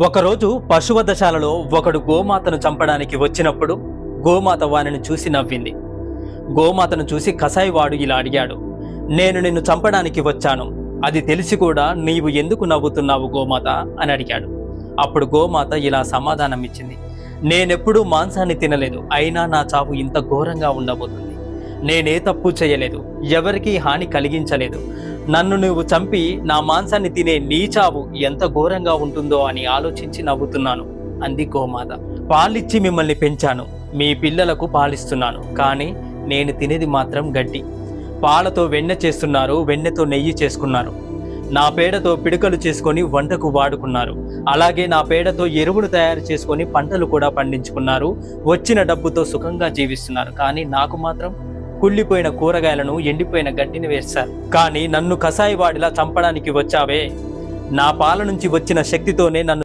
ఒకరోజు పశువధశాలలో ఒకడు గోమాతను చంపడానికి వచ్చినప్పుడు గోమాత వానిని చూసి నవ్వింది. గోమాతను చూసి కసాయివాడు ఇలా అడిగాడు, నేను నిన్ను చంపడానికి వచ్చాను, అది తెలిసి కూడా నీవు ఎందుకు నవ్వుతున్నావు గోమాత అని అడిగాడు. అప్పుడు గోమాత ఇలా సమాధానం ఇచ్చింది, నేనెప్పుడూ మాంసాన్ని తినలేదు, అయినా నా చావు ఇంత ఘోరంగా ఉండబోతుంది. నేనే తప్పు చేయలేదు, ఎవరికీ హాని కలిగించలేదు. నన్ను నువ్వు చంపి నా మాంసాన్ని తినే నీ చావు ఎంత ఘోరంగా ఉంటుందో అని ఆలోచించి నవ్వుతున్నాను అంది గోమాత. పాలిచ్చి మిమ్మల్ని పెంచాను, మీ పిల్లలకు పాలిస్తున్నాను, కానీ నేను తినేది మాత్రం గడ్డి. పాలతో వెన్నె చేస్తున్నారు, వెన్నెతో నెయ్యి చేసుకున్నారు. నా పేడతో పిడకలు చేసుకొని వంటకు వాడుకున్నారు. అలాగే నా పేడతో ఎరువులు తయారు చేసుకొని పంటలు కూడా పండించుకున్నారు. వచ్చిన డబ్బుతో సుఖంగా జీవిస్తున్నారు. కానీ నాకు మాత్రం కుళ్ళిపోయిన కూరగాయలను, ఎండిపోయిన గడ్డిని వేస్తారు. కానీ నన్ను కసాయివాడిలా చంపడానికి వచ్చావే, నా పాల నుంచి వచ్చిన శక్తితోనే నన్ను